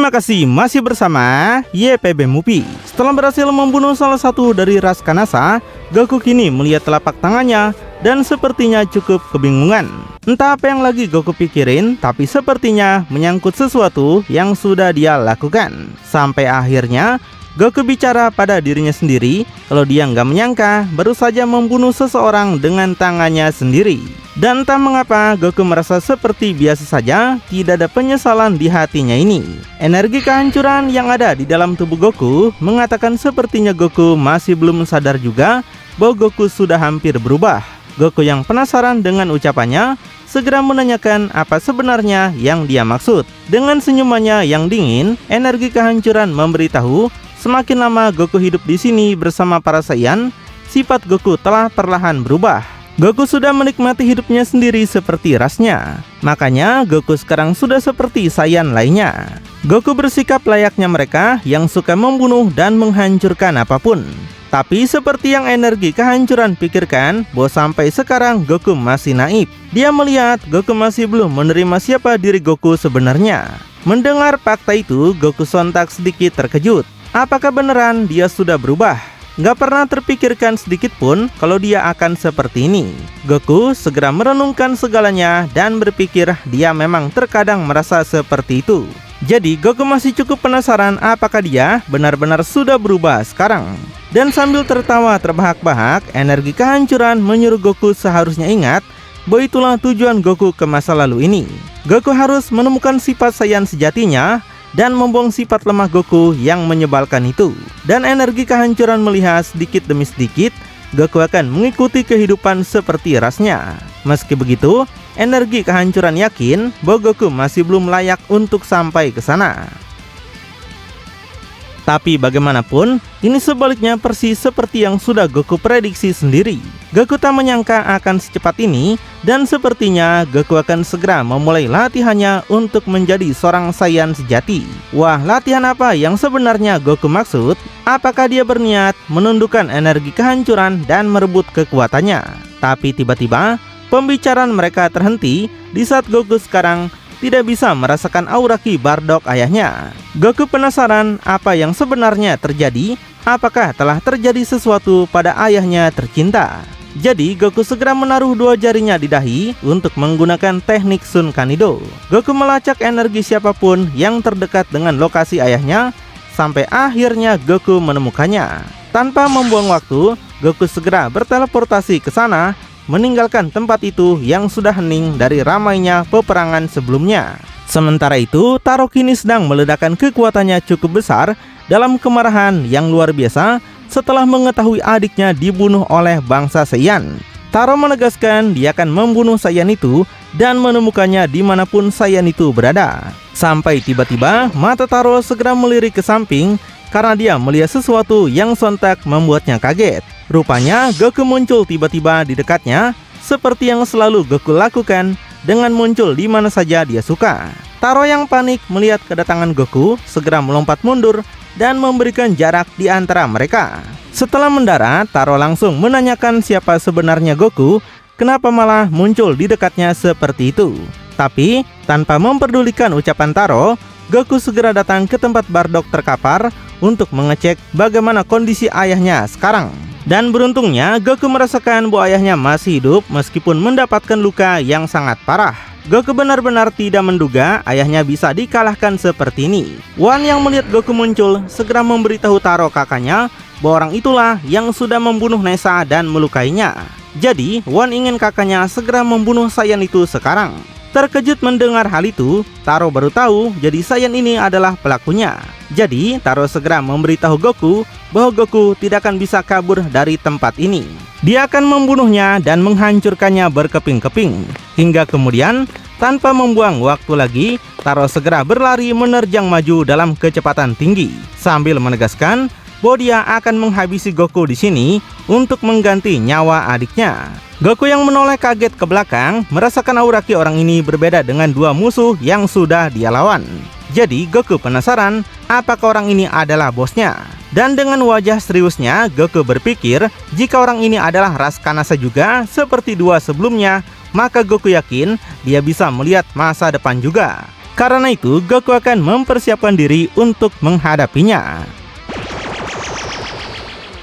Terima kasih masih bersama YPB Movie. Setelah berhasil membunuh salah satu dari ras Kanasa, Goku kini melihat telapak tangannya dan sepertinya cukup kebingungan. Entah apa yang lagi Goku pikirin, tapi sepertinya menyangkut sesuatu yang sudah dia lakukan. Sampai akhirnya Goku bicara pada dirinya sendiri kalau dia nggak menyangka baru saja membunuh seseorang dengan tangannya sendiri. Dan entah mengapa Goku merasa seperti biasa saja, tidak ada penyesalan di hatinya ini. Energi kehancuran yang ada di dalam tubuh Goku mengatakan sepertinya Goku masih belum sadar juga bahwa Goku sudah hampir berubah. Goku yang penasaran dengan ucapannya segera menanyakan apa sebenarnya yang dia maksud. Dengan senyumannya yang dingin, energi kehancuran memberitahu semakin lama Goku hidup di sini bersama para Saiyan, sifat Goku telah perlahan berubah. Goku sudah menikmati hidupnya sendiri seperti rasnya. Makanya Goku sekarang sudah seperti Saiyan lainnya. Goku bersikap layaknya mereka yang suka membunuh dan menghancurkan apapun. Tapi seperti yang energi kehancuran pikirkan, bahwa sampai sekarang Goku masih naif. Dia melihat Goku masih belum menerima siapa diri Goku sebenarnya. Mendengar fakta itu, Goku sontak sedikit terkejut. Apakah beneran dia sudah berubah? Gak pernah terpikirkan sedikit pun kalau dia akan seperti ini. Goku segera merenungkan segalanya dan berpikir dia memang terkadang merasa seperti itu. Jadi Goku masih cukup penasaran apakah dia benar-benar sudah berubah sekarang. Dan sambil tertawa terbahak-bahak, energi kehancuran menyuruh Goku seharusnya ingat bahwa itulah tujuan Goku ke masa lalu ini. Goku harus menemukan sifat Saiyan sejatinya dan membuang sifat lemah Goku yang menyebalkan itu. Dan energi kehancuran melihat sedikit demi sedikit Goku akan mengikuti kehidupan seperti rasnya. Meski begitu, energi kehancuran yakin bahwa Goku masih belum layak untuk sampai ke sana. Tapi bagaimanapun, ini sebaliknya persis seperti yang sudah Goku prediksi sendiri. Goku tak menyangka akan secepat ini, dan sepertinya Goku akan segera memulai latihannya untuk menjadi seorang Saiyan sejati. Wah, latihan apa yang sebenarnya Goku maksud? Apakah dia berniat menundukkan energi kehancuran dan merebut kekuatannya? Tapi tiba-tiba, pembicaraan mereka terhenti di saat Goku sekarang tidak bisa merasakan aura Ki Bardock ayahnya. Goku penasaran apa yang sebenarnya terjadi. Apakah telah terjadi sesuatu pada ayahnya tercinta? Jadi Goku segera menaruh dua jarinya di dahi untuk menggunakan teknik Sun Kanido. Goku melacak energi siapapun yang terdekat dengan lokasi ayahnya, sampai akhirnya Goku menemukannya. Tanpa membuang waktu, Goku segera berteleportasi ke sana, meninggalkan tempat itu yang sudah hening dari ramainya peperangan sebelumnya. Sementara itu, Taro kini sedang meledakkan kekuatannya cukup besar dalam kemarahan yang luar biasa setelah mengetahui adiknya dibunuh oleh bangsa Saiyan. Taro menegaskan dia akan membunuh Saiyan itu dan menemukannya dimanapun Saiyan itu berada. Sampai tiba-tiba mata Taro segera melirik ke samping karena dia melihat sesuatu yang sontak membuatnya kaget. Rupanya Goku muncul tiba-tiba di dekatnya, seperti yang selalu Goku lakukan dengan muncul di mana saja dia suka. Taro yang panik melihat kedatangan Goku segera melompat mundur dan memberikan jarak di antara mereka. Setelah mendarat, Taro langsung menanyakan siapa sebenarnya Goku, kenapa malah muncul di dekatnya seperti itu. Tapi tanpa memperdulikan ucapan Taro, Goku segera datang ke tempat Bardock terkapar untuk mengecek bagaimana kondisi ayahnya sekarang. Dan beruntungnya Goku merasakan bahwa ayahnya masih hidup meskipun mendapatkan luka yang sangat parah. Goku benar-benar tidak menduga ayahnya bisa dikalahkan seperti ini. Wan yang melihat Goku muncul segera memberitahu Taro kakaknya bahwa orang itulah yang sudah membunuh Nessa dan melukainya. Jadi Wan ingin kakaknya segera membunuh Saiyan itu sekarang. Terkejut mendengar hal itu, Taro baru tahu jadi Saiyan ini adalah pelakunya. Jadi Taro segera memberitahu Goku bahwa Goku tidak akan bisa kabur dari tempat ini. Dia akan membunuhnya dan menghancurkannya berkeping-keping. Hingga kemudian, tanpa membuang waktu lagi, Taro segera berlari menerjang maju dalam kecepatan tinggi sambil menegaskan bahwa dia akan menghabisi Goku di sini untuk mengganti nyawa adiknya. Goku yang menoleh kaget ke belakang, merasakan aura Ki orang ini berbeda dengan dua musuh yang sudah dia lawan. Jadi Goku penasaran apakah orang ini adalah bosnya. Dan dengan wajah seriusnya, Goku berpikir jika orang ini adalah ras Kanasa juga seperti dua sebelumnya, maka Goku yakin dia bisa melihat masa depan juga. Karena itu, Goku akan mempersiapkan diri untuk menghadapinya.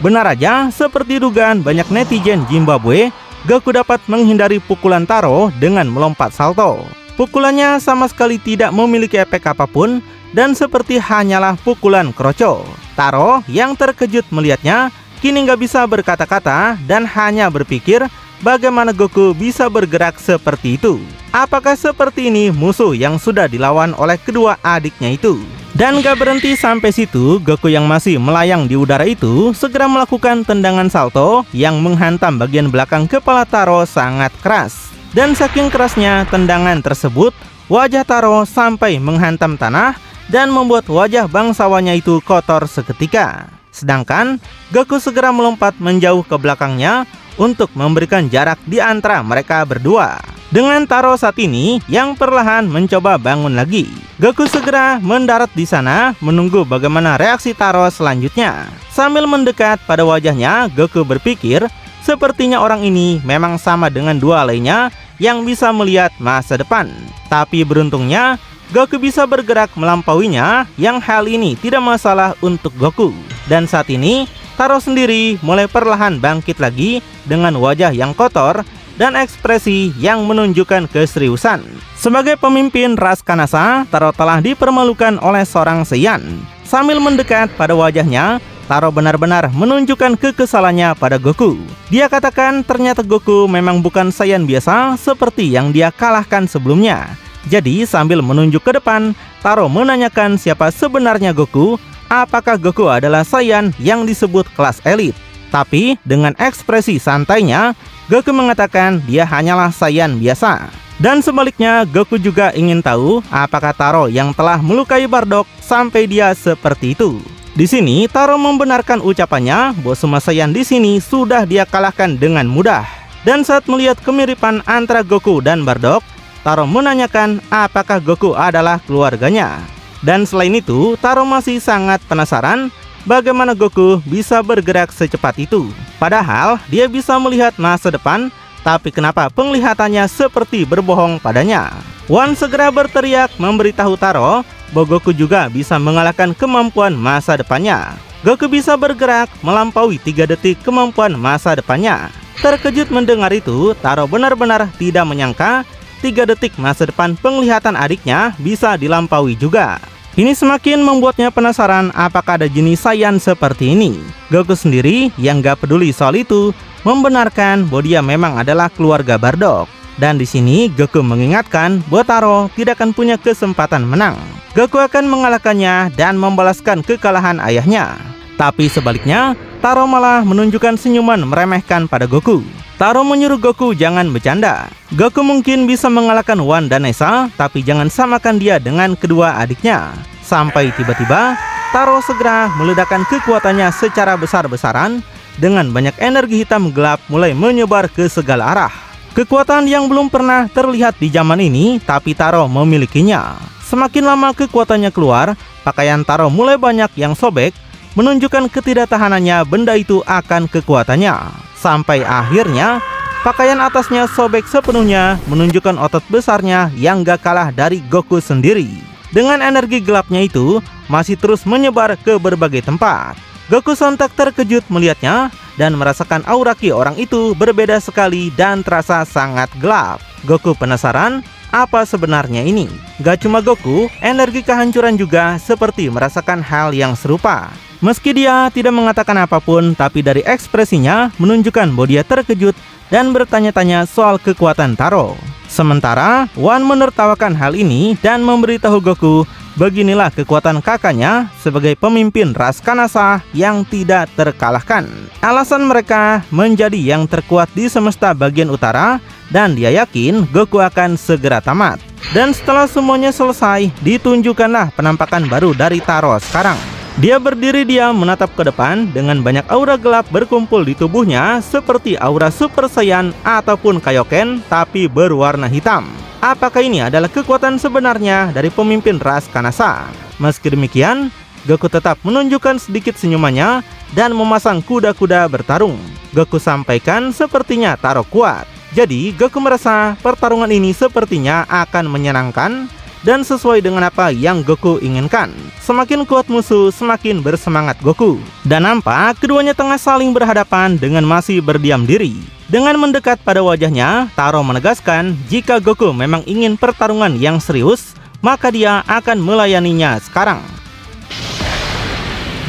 Benar aja, seperti dugaan banyak netizen Zimbabwe, Goku dapat menghindari pukulan Taro dengan melompat salto. Pukulannya sama sekali tidak memiliki efek apapun dan seperti hanyalah pukulan kroco. Taro yang terkejut melihatnya kini nggak bisa berkata-kata dan hanya berpikir bagaimana Goku bisa bergerak seperti itu. Apakah seperti ini musuh yang sudah dilawan oleh kedua adiknya itu? Dan gak berhenti sampai situ, Goku yang masih melayang di udara itu segera melakukan tendangan salto yang menghantam bagian belakang kepala Taro sangat keras. Dan saking kerasnya tendangan tersebut, wajah Taro sampai menghantam tanah dan membuat wajah bangsawannya itu kotor seketika. Sedangkan Goku segera melompat menjauh ke belakangnya untuk memberikan jarak di antara mereka berdua. Dengan Taro saat ini yang perlahan mencoba bangun lagi, Goku segera mendarat di sana menunggu bagaimana reaksi Taro selanjutnya. Sambil mendekat pada wajahnya, Goku berpikir sepertinya orang ini memang sama dengan dua lainnya yang bisa melihat masa depan. Tapi beruntungnya Goku bisa bergerak melampauinya, yang hal ini tidak masalah untuk Goku. Dan saat ini Taro sendiri mulai perlahan bangkit lagi dengan wajah yang kotor dan ekspresi yang menunjukkan keseriusan. Sebagai pemimpin ras Kanasa, Taro telah dipermalukan oleh seorang Saiyan. Sambil mendekat pada wajahnya, Taro benar-benar menunjukkan kekesalannya pada Goku. Dia katakan ternyata Goku memang bukan Saiyan biasa seperti yang dia kalahkan sebelumnya. Jadi sambil menunjuk ke depan, Taro menanyakan siapa sebenarnya Goku. Apakah Goku adalah Saiyan yang disebut kelas elit? Tapi dengan ekspresi santainya, Goku mengatakan dia hanyalah Saiyan biasa. Dan sebaliknya, Goku juga ingin tahu apakah Taro yang telah melukai Bardock sampai dia seperti itu. Di sini Taro membenarkan ucapannya bahwa semua Saiyan di sini sudah dia kalahkan dengan mudah. Dan saat melihat kemiripan antara Goku dan Bardock, Taro menanyakan apakah Goku adalah keluarganya. Dan selain itu, Taro masih sangat penasaran bagaimana Goku bisa bergerak secepat itu. Padahal dia bisa melihat masa depan, tapi kenapa penglihatannya seperti berbohong padanya? Wan segera berteriak memberitahu Taro bahwa Goku juga bisa mengalahkan kemampuan masa depannya. Goku bisa bergerak melampaui 3 detik kemampuan masa depannya. Terkejut mendengar itu, Taro benar-benar tidak menyangka 3 detik masa depan penglihatan adiknya bisa dilampaui juga. Ini semakin membuatnya penasaran apakah ada jenis Saiyan seperti ini. Goku sendiri yang gak peduli soal itu membenarkan bahwa dia memang adalah keluarga Bardock. Dan di sini Goku mengingatkan bahwa Taro tidak akan punya kesempatan menang. Goku akan mengalahkannya dan membalaskan kekalahan ayahnya. Tapi sebaliknya, Taro malah menunjukkan senyuman meremehkan pada Goku. Taro menyuruh Goku jangan bercanda. Goku mungkin bisa mengalahkan Wan dan Esa, tapi jangan samakan dia dengan kedua adiknya. Sampai tiba-tiba, Taro segera meledakkan kekuatannya secara besar-besaran dengan banyak energi hitam gelap mulai menyebar ke segala arah. Kekuatan yang belum pernah terlihat di zaman ini, tapi Taro memilikinya. Semakin lama kekuatannya keluar, pakaian Taro mulai banyak yang sobek, menunjukkan ketidaktahanannya benda itu akan kekuatannya. Sampai akhirnya, pakaian atasnya sobek sepenuhnya, menunjukkan otot besarnya yang gak kalah dari Goku sendiri. Dengan energi gelapnya itu, masih terus menyebar ke berbagai tempat. Goku sontak terkejut melihatnya, dan merasakan aura ki orang itu berbeda sekali dan terasa sangat gelap. Goku penasaran, apa sebenarnya ini? Gak cuma Goku, energi kehancuran juga seperti merasakan hal yang serupa. Meski dia tidak mengatakan apapun, tapi dari ekspresinya menunjukkan bahwa dia terkejut dan bertanya-tanya soal kekuatan Taro. Sementara Wan menertawakan hal ini dan memberitahu Goku beginilah kekuatan kakaknya sebagai pemimpin ras Kanasa yang tidak terkalahkan. Alasan mereka menjadi yang terkuat di semesta bagian utara dan dia yakin Goku akan segera tamat. Dan setelah semuanya selesai, ditunjukkanlah penampakan baru dari Taro sekarang. Dia berdiri diam menatap ke depan dengan banyak aura gelap berkumpul di tubuhnya seperti aura Super Saiyan ataupun Kaioken tapi berwarna hitam. Apakah ini adalah kekuatan sebenarnya dari pemimpin ras Kanasa? Meski demikian, Goku tetap menunjukkan sedikit senyumannya dan memasang kuda-kuda bertarung. Goku sampaikan sepertinya Taro kuat. Jadi Goku merasa pertarungan ini sepertinya akan menyenangkan. dan sesuai dengan apa yang Goku inginkan. Semakin kuat musuh, semakin bersemangat Goku. Dan nampak keduanya tengah saling berhadapan dengan masih berdiam diri. Dengan mendekat pada wajahnya, Taro menegaskan jika Goku memang ingin pertarungan yang serius, maka dia akan melayaninya sekarang.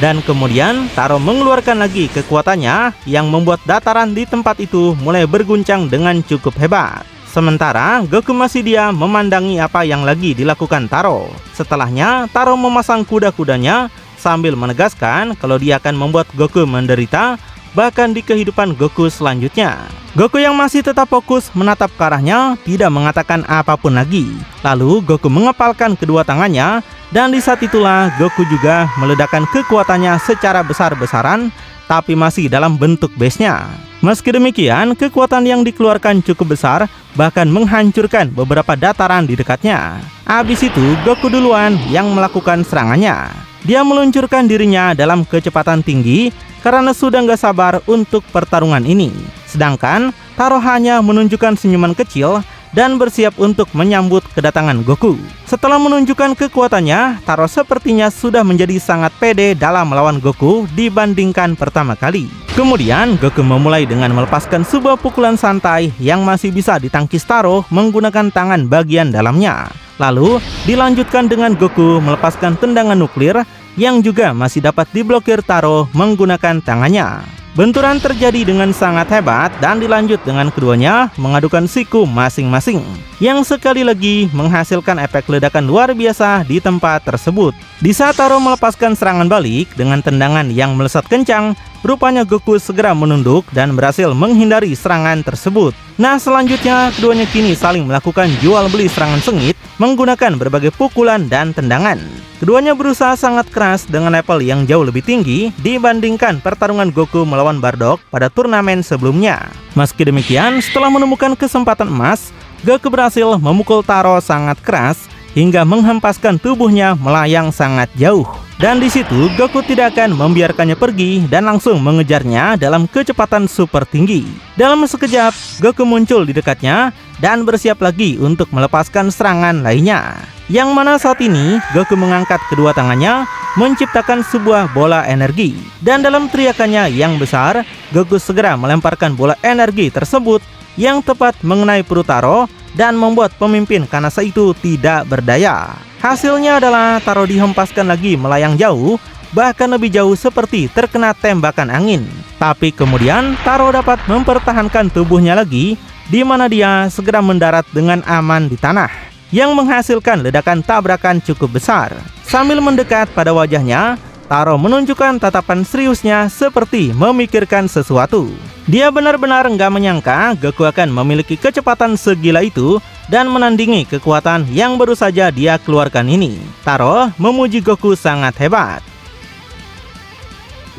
Dan kemudian Taro mengeluarkan lagi kekuatannya yang membuat dataran di tempat itu mulai berguncang dengan cukup hebat. Sementara Goku masih diam memandangi apa yang lagi dilakukan Taro. Setelahnya Taro memasang kuda-kudanya sambil menegaskan kalau dia akan membuat Goku menderita bahkan di kehidupan Goku selanjutnya. Goku yang masih tetap fokus menatap ke arahnya tidak mengatakan apapun lagi. Lalu Goku mengepalkan kedua tangannya dan di saat itulah Goku juga meledakkan kekuatannya secara besar-besaran tapi masih dalam bentuk base-nya. Meski demikian, kekuatan yang dikeluarkan cukup besar bahkan menghancurkan beberapa dataran di dekatnya. Habis itu Goku duluan yang melakukan serangannya. Dia meluncurkan dirinya dalam kecepatan tinggi karena sudah nggak sabar untuk pertarungan ini. Sedangkan Taro hanya menunjukkan senyuman kecil dan bersiap untuk menyambut kedatangan Goku. Setelah menunjukkan kekuatannya, Taro sepertinya sudah menjadi sangat pede dalam melawan Goku dibandingkan pertama kali. Kemudian Goku memulai dengan melepaskan sebuah pukulan santai yang masih bisa ditangkis Taro menggunakan tangan bagian dalamnya. Lalu dilanjutkan dengan Goku melepaskan tendangan nuklir yang juga masih dapat diblokir Taro menggunakan tangannya. Benturan terjadi dengan sangat hebat dan dilanjut dengan keduanya mengadukan siku masing-masing yang sekali lagi menghasilkan efek ledakan luar biasa di tempat tersebut. Di saat Taro melepaskan serangan balik dengan tendangan yang melesat kencang, rupanya Goku segera menunduk dan berhasil menghindari serangan tersebut. Nah, selanjutnya keduanya kini saling melakukan jual beli serangan sengit menggunakan berbagai pukulan dan tendangan. Keduanya berusaha sangat keras dengan level yang jauh lebih tinggi dibandingkan pertarungan Goku melawan Bardock pada turnamen sebelumnya. Meski demikian, setelah menemukan kesempatan emas, Goku berhasil memukul Taro sangat keras hingga menghempaskan tubuhnya melayang sangat jauh. Dan di situ Goku tidak akan membiarkannya pergi dan langsung mengejarnya dalam kecepatan super tinggi. Dalam sekejap, Goku muncul di dekatnya dan bersiap lagi untuk melepaskan serangan lainnya. Yang mana saat ini Goku mengangkat kedua tangannya menciptakan sebuah bola energi. Dan dalam teriakannya yang besar, Goku segera melemparkan bola energi tersebut yang tepat mengenai perut Taro dan membuat pemimpin Kanasa itu tidak berdaya. Hasilnya adalah Taro dihempaskan lagi melayang jauh, bahkan lebih jauh seperti terkena tembakan angin. Tapi kemudian Taro dapat mempertahankan tubuhnya lagi, di mana dia segera mendarat dengan aman di tanah, yang menghasilkan ledakan tabrakan cukup besar. Sambil mendekat pada wajahnya, Taro menunjukkan tatapan seriusnya seperti memikirkan sesuatu. Dia benar-benar nggak menyangka Goku akan memiliki kecepatan segila itu dan menandingi kekuatan yang baru saja dia keluarkan ini. Taro memuji Goku sangat hebat.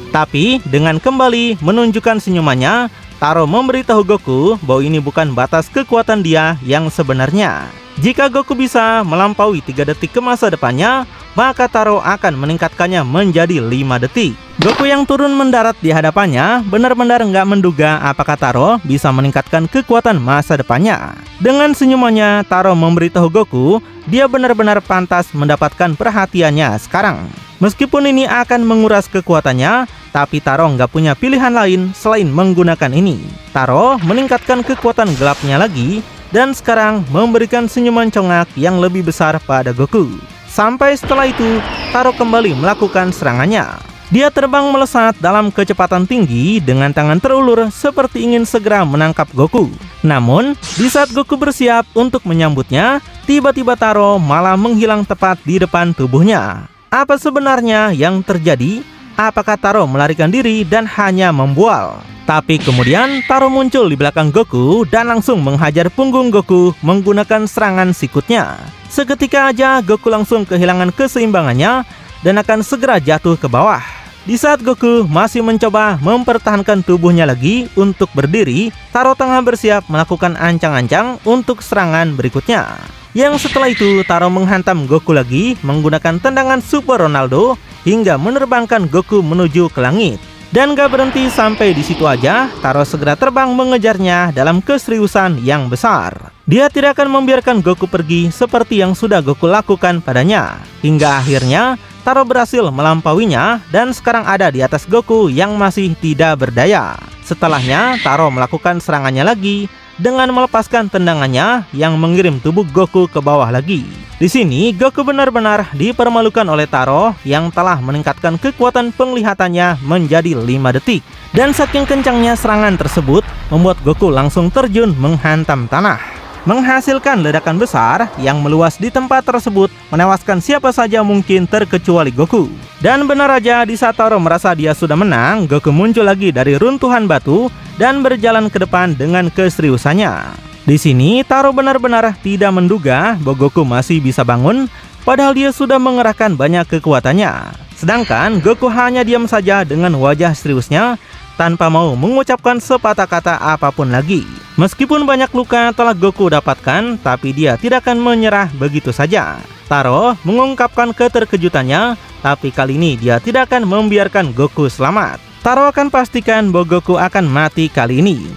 Tapi dengan kembali menunjukkan senyumannya, Taro memberitahu Goku bahwa ini bukan batas kekuatan dia yang sebenarnya. Jika Goku bisa melampaui 3 detik ke masa depannya, maka Taro akan meningkatkannya menjadi 5 detik. Goku yang turun mendarat di hadapannya benar-benar nggak menduga apakah Taro bisa meningkatkan kekuatan masa depannya. Dengan senyumannya, Taro memberitahu Goku dia benar-benar pantas mendapatkan perhatiannya sekarang. Meskipun ini akan menguras kekuatannya, tapi Taro nggak punya pilihan lain selain menggunakan ini. Taro meningkatkan kekuatan gelapnya lagi dan sekarang memberikan senyuman congak yang lebih besar pada Goku. Sampai setelah itu, Taro kembali melakukan serangannya. Dia terbang melesat dalam kecepatan tinggi dengan tangan terulur seperti ingin segera menangkap Goku. Namun, di saat Goku bersiap untuk menyambutnya, tiba-tiba Taro malah menghilang tepat di depan tubuhnya. Apa sebenarnya yang terjadi? Apakah Taro melarikan diri dan hanya membual? Tapi kemudian Taro muncul di belakang Goku dan langsung menghajar punggung Goku menggunakan serangan sikutnya. Seketika aja Goku langsung kehilangan keseimbangannya dan akan segera jatuh ke bawah. Di saat Goku masih mencoba mempertahankan tubuhnya lagi untuk berdiri, Taro tengah bersiap melakukan ancang-ancang untuk serangan berikutnya. Yang setelah itu Taro menghantam Goku lagi menggunakan tendangan Super Ronaldo hingga menerbangkan Goku menuju ke langit. Dan gak berhenti sampai di situ aja, Taro segera terbang mengejarnya dalam keseriusan yang besar. Dia tidak akan membiarkan Goku pergi seperti yang sudah Goku lakukan padanya. Hingga akhirnya, Taro berhasil melampauinya dan sekarang ada di atas Goku yang masih tidak berdaya. Setelahnya, Taro melakukan serangannya lagi dengan melepaskan tendangannya yang mengirim tubuh Goku ke bawah lagi. Di sini, Goku benar-benar dipermalukan oleh Taro yang telah meningkatkan kekuatan penglihatannya menjadi 5 detik. Dan saking kencangnya serangan tersebut, membuat Goku langsung terjun menghantam tanah, menghasilkan ledakan besar yang meluas di tempat tersebut, menewaskan siapa saja mungkin terkecuali Goku. Dan benar aja di saat Taro merasa dia sudah menang, Goku muncul lagi dari runtuhan batu dan berjalan ke depan dengan keseriusannya. Di sini Taro benar-benar tidak menduga bahwa Goku masih bisa bangun, padahal dia sudah mengerahkan banyak kekuatannya. Sedangkan Goku hanya diam saja dengan wajah seriusnya, tanpa mau mengucapkan sepatah kata apapun lagi. Meskipun banyak luka telah Goku dapatkan, tapi dia tidak akan menyerah begitu saja. Taro mengungkapkan keterkejutannya, tapi kali ini dia tidak akan membiarkan Goku selamat. Taro akan pastikan bahwa Goku akan mati kali ini.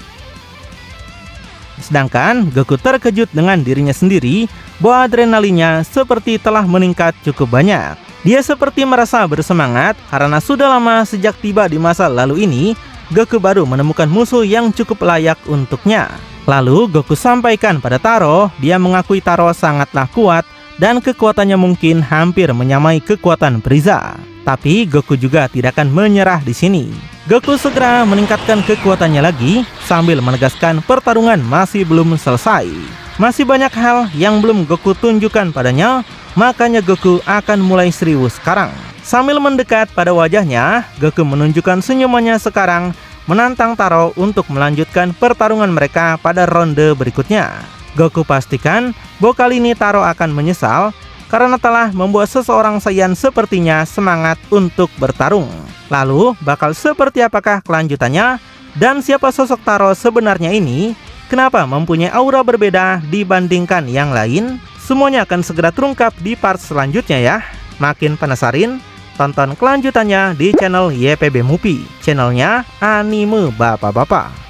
Sedangkan Goku terkejut dengan dirinya sendiri bahwa adrenalinnya seperti telah meningkat cukup banyak. Dia seperti merasa bersemangat karena sudah lama sejak tiba di masa lalu ini, Goku baru menemukan musuh yang cukup layak untuknya. Lalu Goku sampaikan pada Taro, dia mengakui Taro sangatlah kuat dan kekuatannya mungkin hampir menyamai kekuatan Frieza. Tapi Goku juga tidak akan menyerah di sini. Goku segera meningkatkan kekuatannya lagi sambil menegaskan pertarungan masih belum selesai. Masih banyak hal yang belum Goku tunjukkan padanya, makanya Goku akan mulai serius sekarang. Sambil mendekat pada wajahnya, Goku menunjukkan senyumannya sekarang, menantang Taro untuk melanjutkan pertarungan mereka pada ronde berikutnya. Goku pastikan bahwa kali ini Taro akan menyesal karena telah membuat seseorang Saiyan sepertinya semangat untuk bertarung. Lalu bakal seperti apakah kelanjutannya, dan siapa sosok Taro sebenarnya ini? Kenapa mempunyai aura berbeda dibandingkan yang lain? Semuanya akan segera terungkap di part selanjutnya ya. Makin penasaran? Tonton kelanjutannya di channel YPB Movie, channelnya anime bapak-bapak.